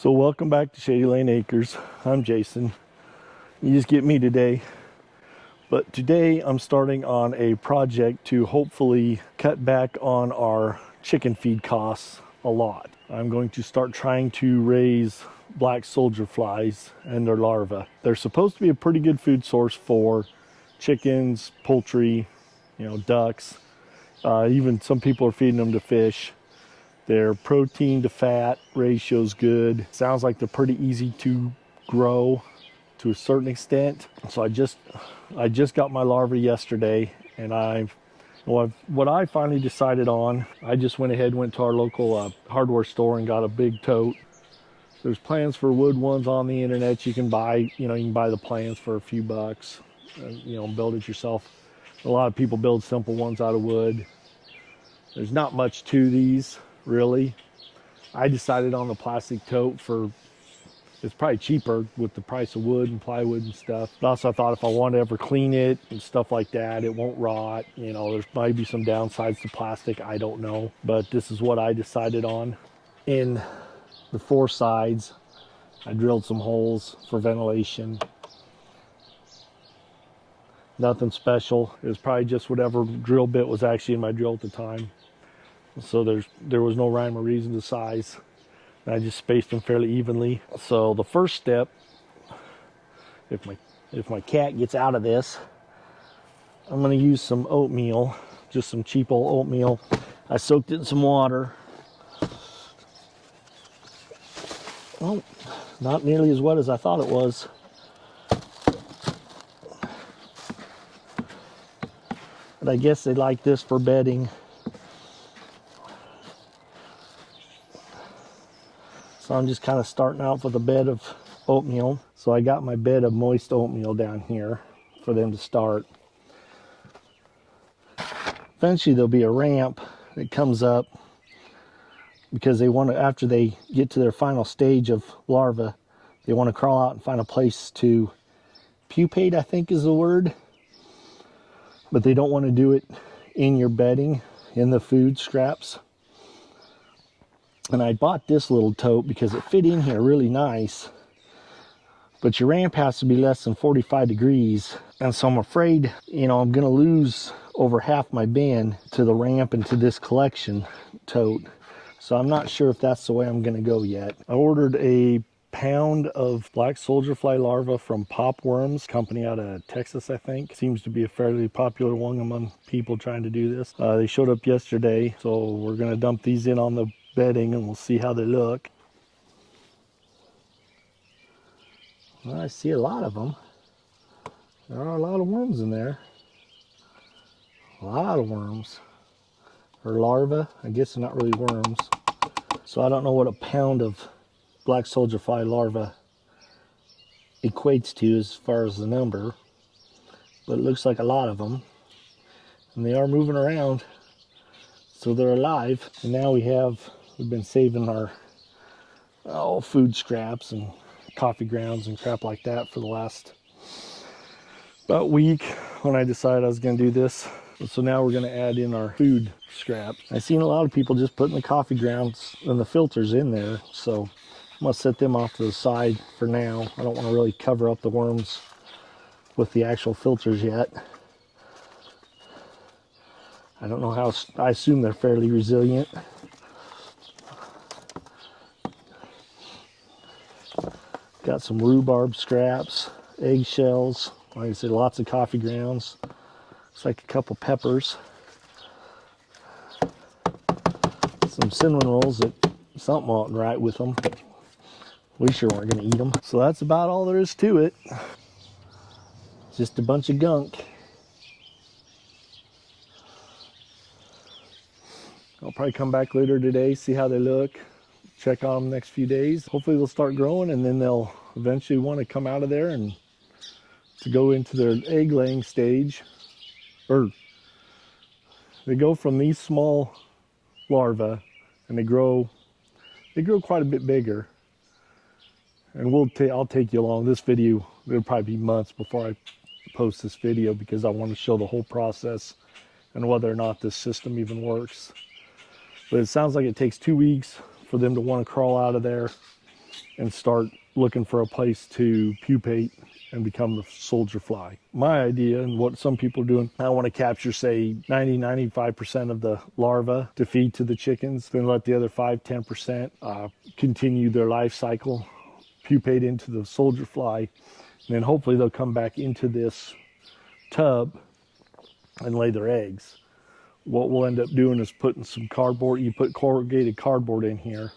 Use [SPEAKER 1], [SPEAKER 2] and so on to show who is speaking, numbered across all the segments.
[SPEAKER 1] So welcome back to Shady Lane Acres. I'm Jason. You just get me today. But today I'm starting on a project to hopefully cut back on our chicken feed costs a lot. I'm going to start trying to raise black soldier flies and their larvae. They're supposed to be a pretty good food source for chickens, poultry, ducks. Even some people are feeding them to fish. Their protein to fat ratio is good. Sounds like they're pretty easy to grow to a certain extent. So I just got my larvae yesterday, and what I finally decided on, I just went ahead and went to our local hardware store and got a big tote. There's plans for wood ones on the internet. You can buy, you can buy the plans for a few bucks, and, build it yourself. A lot of people build simple ones out of wood. There's not much to these, really. I decided on the plastic tote it's probably cheaper with the price of wood and plywood and stuff. But also I thought if I wanted to ever clean it and stuff like that, it won't rot. There's might be some downsides to plastic, I don't know. But this is what I decided on. In the four sides, I drilled some holes for ventilation. Nothing special. It was probably just whatever drill bit was actually in my drill at the time. So there was no rhyme or reason to size. I just spaced them fairly evenly. So the first step, if my cat gets out of this, I'm going to use some oatmeal, just some cheap old oatmeal. I soaked it in some water. Oh, not nearly as wet as I thought it was. But I guess they like this for bedding. So I'm just kind of starting out with a bed of oatmeal. So I got my bed of moist oatmeal down here for them to start. Eventually there'll be a ramp that comes up because they want to, after they get to their final stage of larvae, they want to crawl out and find a place to pupate, I think is the word. But they don't want to do it in your bedding, in the food scraps. And I bought this little tote because it fit in here really nice. But your ramp has to be less than 45 degrees. And so I'm afraid, I'm going to lose over half my bin to the ramp and to this collection tote. So I'm not sure if that's the way I'm going to go yet. I ordered a pound of black soldier fly larvae from Pop Worms, company out of Texas, I think. Seems to be a fairly popular one among people trying to do this. They showed up yesterday, so we're going to dump these in on the bedding and we'll see how they look. Well, I see a lot of them. There are a lot of worms in there. A lot of worms. Or larvae. I guess they're not really worms. So I don't know what a pound of black soldier fly larvae equates to as far as the number. But it looks like a lot of them. And they are moving around. So they're alive. And now we've been saving our food scraps and coffee grounds and crap like that for the last about week when I decided I was going to do this. So now we're going to add in our food scraps. I've seen a lot of people just putting the coffee grounds and the filters in there. So I'm going to set them off to the side for now. I don't want to really cover up the worms with the actual filters yet. I don't know how, I assume they're fairly resilient. Got some rhubarb scraps, eggshells, like I said, lots of coffee grounds. Looks like a couple peppers. Some cinnamon rolls that something wasn't right with them. We sure weren't going to eat them. So that's about all there is to it. Just a bunch of gunk. I'll probably come back later today, see how they look. Check on them the next few days. Hopefully they'll start growing and then they'll eventually want to come out of there and to go into their egg laying stage. Or they go from these small larvae and they grow quite a bit bigger. And I'll take you along this video. It'll probably be months before I post this video because I want to show the whole process and whether or not this system even works. But it sounds like it takes 2 weeks for them to want to crawl out of there. and start looking for a place to pupate and become the soldier fly. My idea, and what some people are doing, I want to capture, say, 90-95% of the larvae to feed to the chickens, then let the other 5-10% continue their life cycle, pupate into the soldier fly, and then hopefully they'll come back into this tub and lay their eggs. What we'll end up doing is putting some cardboard. You put corrugated cardboard in here,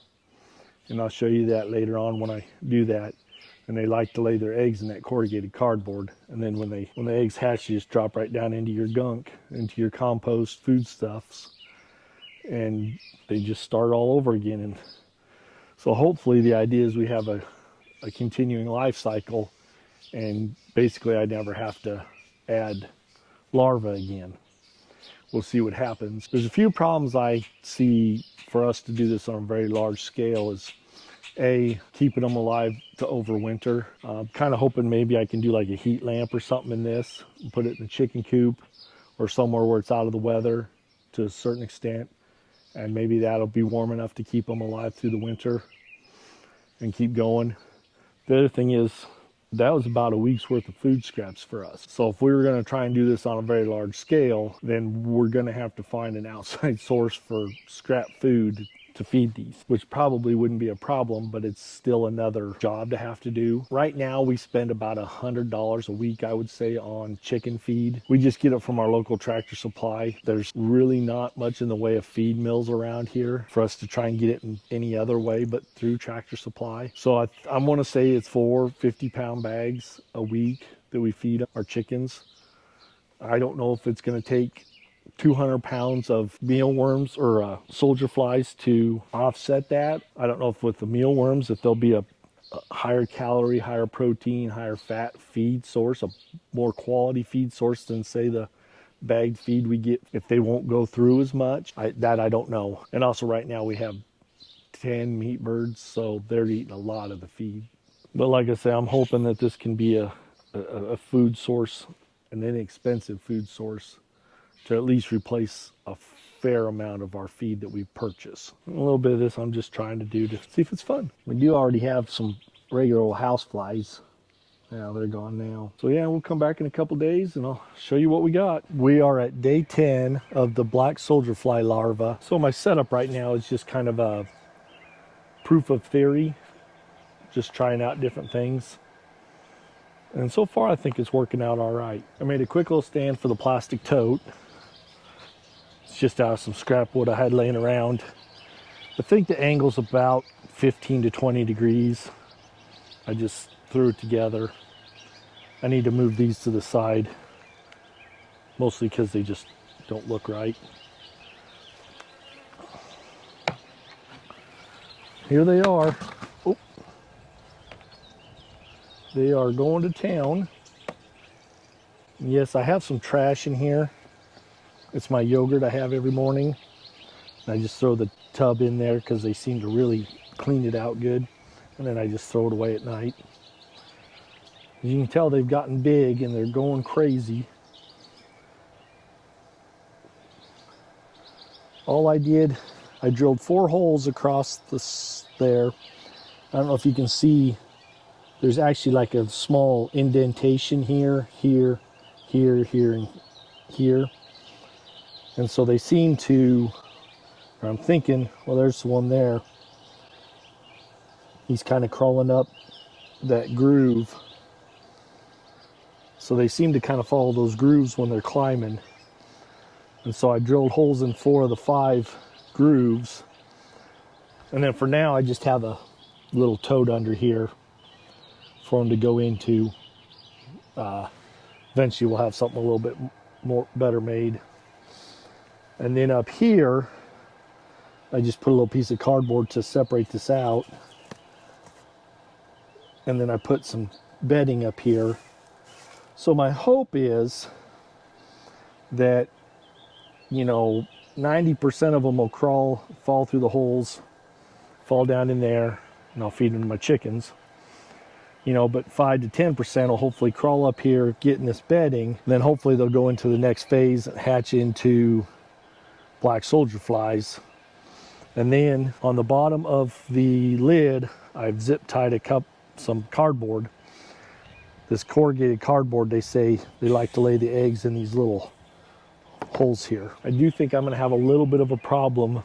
[SPEAKER 1] and I'll show you that later on when I do that. And they like to lay their eggs in that corrugated cardboard. And then when the eggs hatch, you just drop right down into your gunk, into your compost foodstuffs, and they just start all over again. And so hopefully the idea is we have a continuing life cycle, and basically I never have to add larvae again. We'll see what happens. There's a few problems I see for us to do this on a very large scale. Is keeping them alive to overwinter. Kind of hoping maybe I can do like a heat lamp or something in this, and put it in the chicken coop or somewhere where it's out of the weather to a certain extent, and maybe that'll be warm enough to keep them alive through the winter and keep going. The other thing is, that was about a week's worth of food scraps for us. So if we were going to try and do this on a very large scale, then we're going to have to find an outside source for scrap food to feed these, which probably wouldn't be a problem, but it's still another job to have to do. Right now we spend about $100 a week, I would say, on chicken feed. We just get it from our local Tractor Supply. There's really not much in the way of feed mills around here for us to try and get it in any other way but through Tractor Supply. So I'm going to say it's 4 50-pound bags a week that we feed our chickens. I don't know if it's going to take 200 pounds of mealworms or soldier flies to offset that. I don't know if with the mealworms, if there'll be a higher calorie, higher protein, higher fat feed source, a more quality feed source than, say, the bagged feed we get, if they won't go through as much. I don't know. And also right now we have 10 meat birds, so they're eating a lot of the feed. But like I say, I'm hoping that this can be a food source, an inexpensive food source, to at least replace a fair amount of our feed that we purchase. A little bit of this I'm just trying to do to see if it's fun. We do already have some regular old house flies. Now they're gone now. So yeah, we'll come back in a couple days and I'll show you what we got. We are at day 10 of the black soldier fly larva. So my setup right now is just kind of a proof of theory, just trying out different things. And so far I think it's working out all right. I made a quick little stand for the plastic tote. Just out of some scrap wood I had laying around. I think the angle's about 15 to 20 degrees. I just threw it together. I need to move these to the side, mostly because they just don't look right. Here they are. Oh. They are going to town. Yes, I have some trash in here. It's my yogurt I have every morning. I just throw the tub in there because they seem to really clean it out good. And then I just throw it away at night. As you can tell, they've gotten big and they're going crazy. All I did, I drilled 4 holes across this there. I don't know if you can see, there's actually like a small indentation here, here, here, here, and here. And so they seem to, or I'm thinking, well, there's the one there. He's kind of crawling up that groove. So they seem to kind of follow those grooves when they're climbing. And so I drilled holes in 4 of the 5 grooves. And then for now, I just have a little toad under here for them to go into. Eventually we'll have something a little bit more better made. And then up here, I just put a little piece of cardboard to separate this out. And then I put some bedding up here. So my hope is that, 90% of them will fall through the holes, fall down in there, and I'll feed them to my chickens. But 5 to 10% will hopefully crawl up here, get in this bedding. Then hopefully they'll go into the next phase and hatch into black soldier flies. And then on the bottom of the lid, I've zip tied some cardboard. This corrugated cardboard, they say they like to lay the eggs in these little holes here. I do think I'm gonna have a little bit of a problem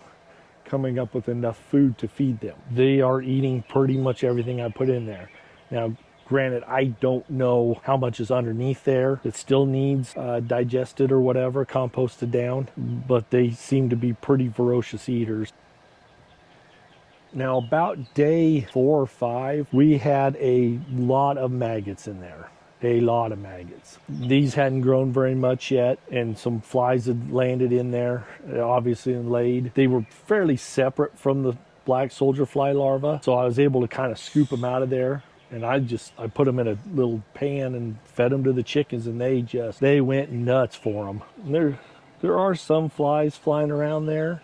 [SPEAKER 1] coming up with enough food to feed them. They are eating pretty much everything I put in there. Now, granted, I don't know how much is underneath there. It still needs digested or whatever, composted down, but they seem to be pretty ferocious eaters. Now, about day 4 or 5, we had a lot of maggots in there. A lot of maggots. These hadn't grown very much yet, and some flies had landed in there, obviously, and laid. They were fairly separate from the black soldier fly larvae, so I was able to kind of scoop them out of there. And I put them in a little pan and fed them to the chickens, and they went nuts for them. And there are some flies flying around there,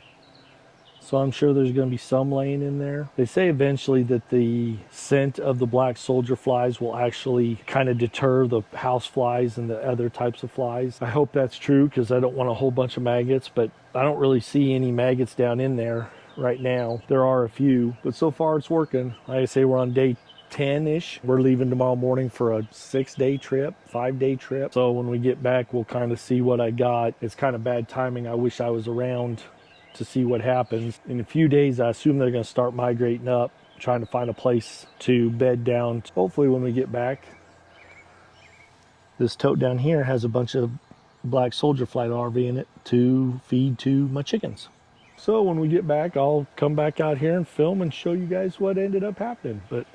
[SPEAKER 1] so I'm sure there's going to be some laying in there. They say eventually that the scent of the black soldier flies will actually kind of deter the house flies and the other types of flies. I hope that's true, because I don't want a whole bunch of maggots, but I don't really see any maggots down in there right now. There are a few, but so far it's working. Like I say, we're on day 10-ish. We're leaving tomorrow morning for a 6-day trip, 5-day trip. So when we get back, we'll kind of see what I got. It's kind of bad timing. I wish I was around to see what happens. In a few days, I assume they're going to start migrating up, trying to find a place to bed down. Hopefully when we get back, this tote down here has a bunch of black soldier fly larvae in it to feed to my chickens. So when we get back, I'll come back out here and film and show you guys what ended up happening. But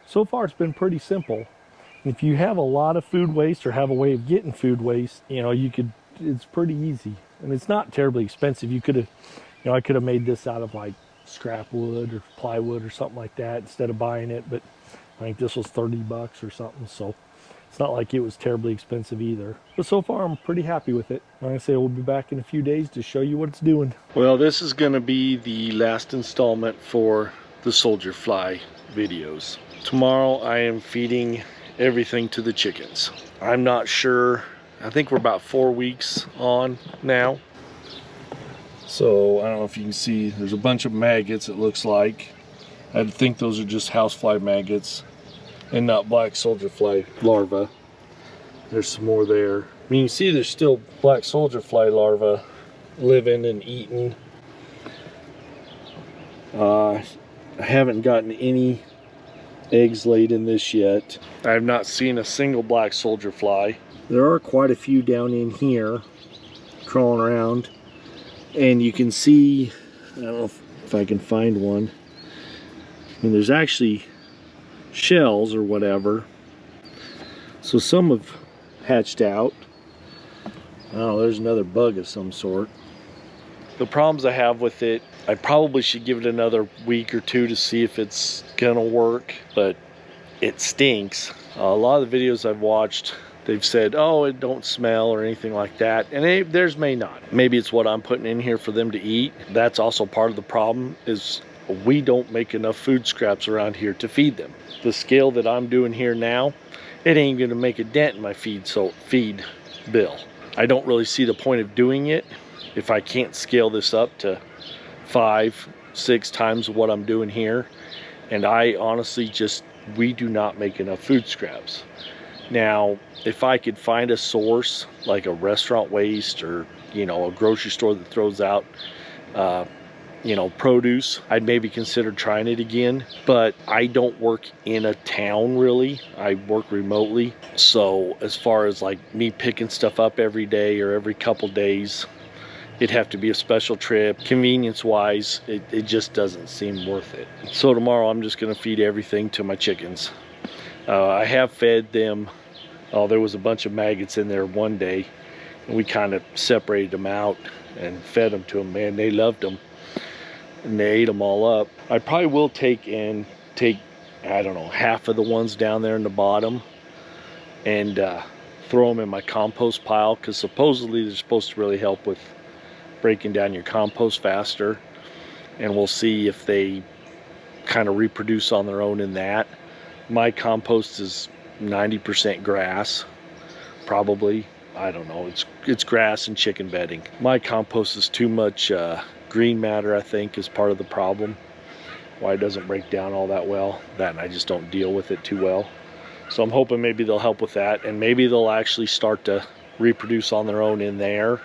[SPEAKER 1] so far it's been pretty simple. If you have a lot of food waste or have a way of getting food waste, it's pretty easy. And it's not terribly expensive. You could have, I could have made this out of like scrap wood or plywood or something like that instead of buying it. But I think this was $30 or something. So it's not like it was terribly expensive either. But so far I'm pretty happy with it. Like I say, we'll be back in a few days to show you what it's doing. Well, this is going to be the last installment for the soldier fly videos. Tomorrow I am feeding everything to the chickens. I'm not sure. I think we're about 4 weeks on now. So I don't know if you can see, there's a bunch of maggots, it looks like. I think those are just housefly maggots and not black soldier fly larvae. There's some more there. I mean, you can see there's still black soldier fly larvae living and eating. I haven't gotten any eggs laid in this yet. I have not seen a single black soldier fly. There are quite a few down in here crawling around, and you can see, I don't know if I can find one. I mean, there's actually shells or whatever, so some have hatched out. Oh, there's another bug of some sort. The problems I have with it, I probably should give it another week or two to see if it's gonna work, but it stinks. A lot of the videos I've watched, they've said, oh, it don't smell or anything like that. And theirs may not. Maybe it's what I'm putting in here for them to eat. That's also part of the problem, is we don't make enough food scraps around here to feed them. The scale that I'm doing here now, it ain't gonna make a dent in my feed bill. I don't really see the point of doing it if I can't scale this up to 5-6 times what I'm doing here. And I honestly we do not make enough food scraps. Now, if I could find a source like a restaurant waste or, a grocery store that throws out, produce, I'd maybe consider trying it again. But I don't work in a town really. I work remotely. So as far as like me picking stuff up every day or every couple days, it'd have to be a special trip. Convenience wise, it just doesn't seem worth it. So tomorrow I'm just gonna feed everything to my chickens. I have fed them. There was a bunch of maggots in there one day, and we kind of separated them out and fed them to them. Man, they loved them, and they ate them all up. I probably will take, I don't know, half of the ones down there in the bottom and throw them in my compost pile, because supposedly they're supposed to really help with breaking down your compost faster. And we'll see if they kind of reproduce on their own in that. My compost is 90% grass, probably. I don't know, it's grass and chicken bedding. My compost is too much green matter, I think, is part of the problem. Why it doesn't break down all that well. That, and I just don't deal with it too well. So I'm hoping maybe they'll help with that, and maybe they'll actually start to reproduce on their own in there,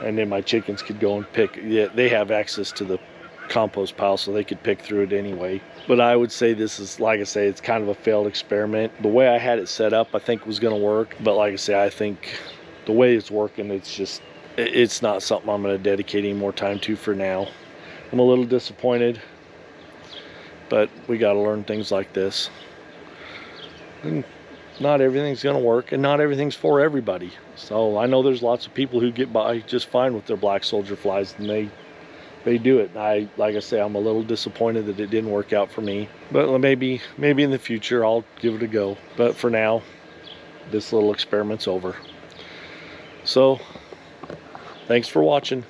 [SPEAKER 1] and then my chickens could go and pick. Yeah, they have access to the compost pile, so they could pick through it anyway. But I would say this is, like I say, it's kind of a failed experiment. The way I had it set up, I think was going to work, but like I say, I think the way it's working, it's not something I'm going to dedicate any more time to for now. I'm a little disappointed, but we got to learn things like this. And not everything's going to work, and not everything's for everybody. So I know there's lots of people who get by just fine with their black soldier flies, and they do it. Like I say, I'm a little disappointed that it didn't work out for me, but maybe in the future I'll give it a go. But for now, this little experiment's over. So thanks for watching.